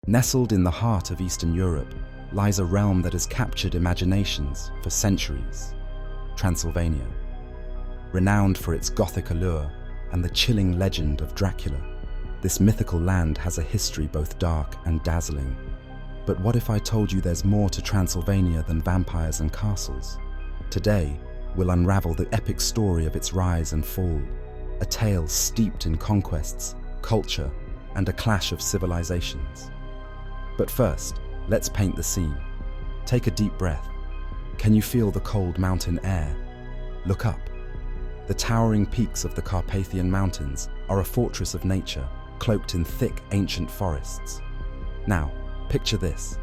Nestled in the heart of Eastern Europe lies a realm that has captured imaginations for centuries: Transylvania. Renowned for its Gothic allure and the chilling legend of Dracula, this mythical land has a history both dark and dazzling. But what if I told you there's more to Transylvania than vampires and castles? Today, we'll unravel the epic story of its rise and fall, a tale steeped in conquests, culture, and a clash of civilizations. But first, let's paint the scene. Take a deep breath. Can you feel the cold mountain air? Look up. The towering peaks of the Carpathian Mountains are a fortress of nature, cloaked in thick, ancient forests. Now, picture this: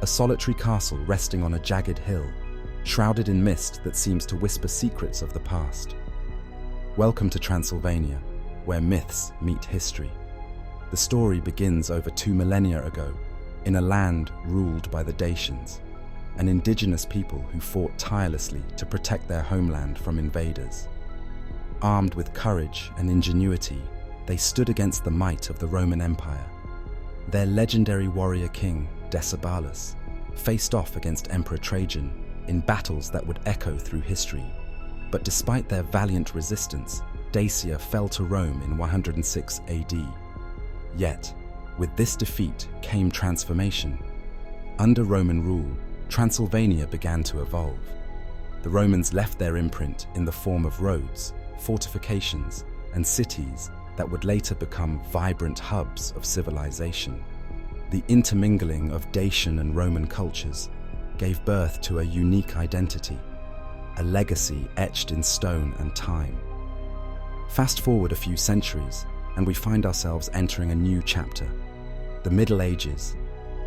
a solitary castle resting on a jagged hill, shrouded in mist that seems to whisper secrets of the past. Welcome to Transylvania, where myths meet history. The story begins over 2 millennia ago, in a land ruled by the Dacians, an indigenous people who fought tirelessly to protect their homeland from invaders. Armed with courage and ingenuity, they stood against the might of the Roman Empire. Their legendary warrior king, Decebalus, faced off against Emperor Trajan in battles that would echo through history. But despite their valiant resistance, Dacia fell to Rome in 106 AD. Yet, with this defeat came transformation. Under Roman rule, Transylvania began to evolve. The Romans left their imprint in the form of roads, fortifications, and cities that would later become vibrant hubs of civilization. The intermingling of Dacian and Roman cultures gave birth to a unique identity, a legacy etched in stone and time. Fast forward a few centuries, and we find ourselves entering a new chapter: the Middle Ages,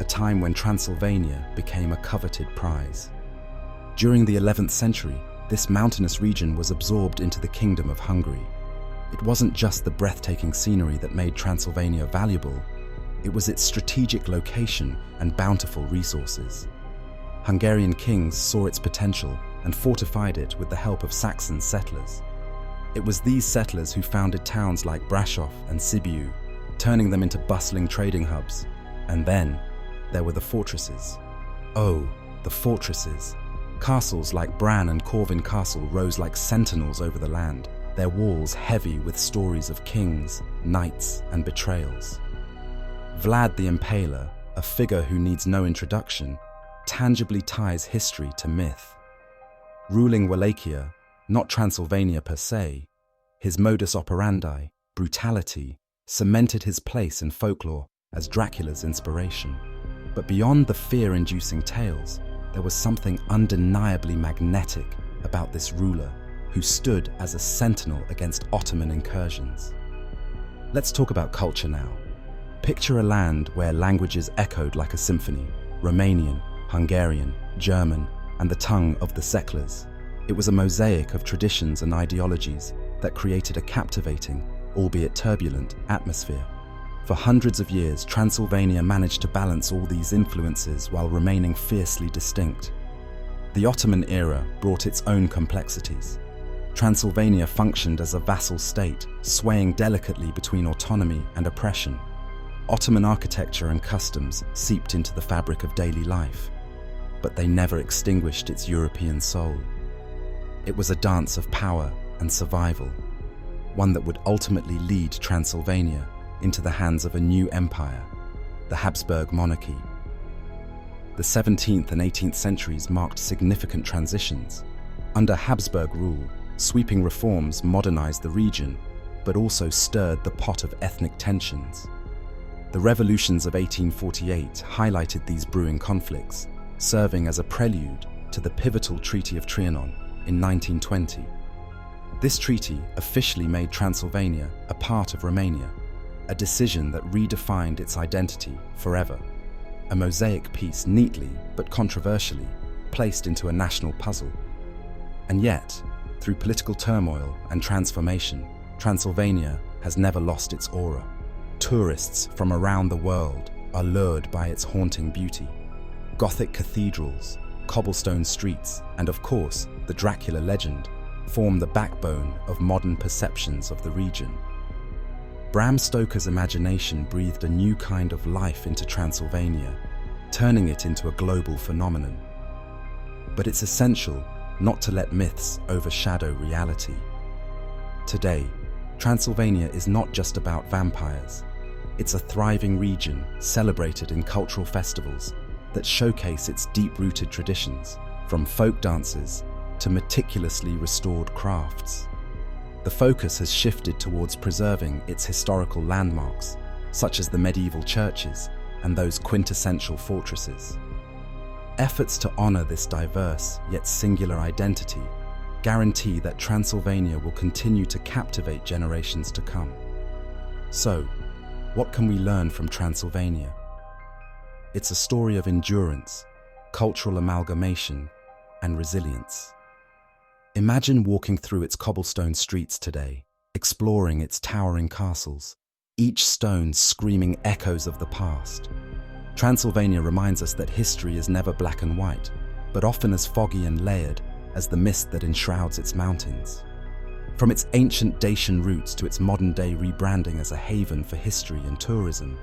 a time when Transylvania became a coveted prize. During the 11th century, this mountainous region was absorbed into the Kingdom of Hungary. It wasn't just the breathtaking scenery that made Transylvania valuable, it was its strategic location and bountiful resources. Hungarian kings saw its potential and fortified it with the help of Saxon settlers. It was these settlers who founded towns like Brasov and Sibiu, turning them into bustling trading hubs. And then, there were the fortresses. Oh, the fortresses. Castles like Bran and Corvin Castle rose like sentinels over the land, their walls heavy with stories of kings, knights, and betrayals. Vlad the Impaler, a figure who needs no introduction, tangibly ties history to myth. Ruling Wallachia, not Transylvania per se, his modus operandi, brutality, cemented his place in folklore as Dracula's inspiration. But beyond the fear-inducing tales, there was something undeniably magnetic about this ruler who stood as a sentinel against Ottoman incursions. Let's talk about culture now. Picture a land where languages echoed like a symphony: Romanian, Hungarian, German, and the tongue of the settlers. It was a mosaic of traditions and ideologies that created a captivating, albeit turbulent, atmosphere. For hundreds of years, Transylvania managed to balance all these influences while remaining fiercely distinct. The Ottoman era brought its own complexities. Transylvania functioned as a vassal state, swaying delicately between autonomy and oppression. Ottoman architecture and customs seeped into the fabric of daily life, but they never extinguished its European soul. It was a dance of power and survival, one that would ultimately lead Transylvania into the hands of a new empire, the Habsburg monarchy. The 17th and 18th centuries marked significant transitions. Under Habsburg rule, sweeping reforms modernized the region, but also stirred the pot of ethnic tensions. The revolutions of 1848 highlighted these brewing conflicts, serving as a prelude to the pivotal Treaty of Trianon in 1920. This treaty officially made Transylvania a part of Romania, a decision that redefined its identity forever. A mosaic piece neatly, but controversially, placed into a national puzzle. And yet, through political turmoil and transformation, Transylvania has never lost its aura. Tourists from around the world are lured by its haunting beauty. Gothic cathedrals, cobblestone streets, and of course, the Dracula legend, form the backbone of modern perceptions of the region. Bram Stoker's imagination breathed a new kind of life into Transylvania, turning it into a global phenomenon. But it's essential not to let myths overshadow reality. Today, Transylvania is not just about vampires. It's a thriving region celebrated in cultural festivals that showcase its deep-rooted traditions, from folk dances to meticulously restored crafts. The focus has shifted towards preserving its historical landmarks, such as the medieval churches and those quintessential fortresses. Efforts to honor this diverse yet singular identity guarantee that Transylvania will continue to captivate generations to come. So, what can we learn from Transylvania? It's a story of endurance, cultural amalgamation, and resilience. Imagine walking through its cobblestone streets today, exploring its towering castles, each stone screaming echoes of the past. Transylvania reminds us that history is never black and white, but often as foggy and layered as the mist that enshrouds its mountains. From its ancient Dacian roots to its modern-day rebranding as a haven for history and tourism,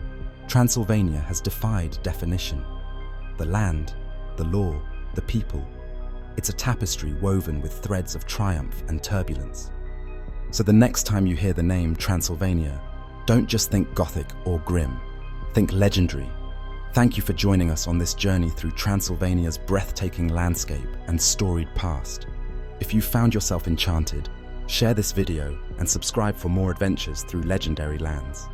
Transylvania has defied definition. The land, the law, the people. It's a tapestry woven with threads of triumph and turbulence. So the next time you hear the name Transylvania, don't just think Gothic or grim. Think legendary. Thank you for joining us on this journey through Transylvania's breathtaking landscape and storied past. If you found yourself enchanted, share this video and subscribe for more adventures through legendary lands.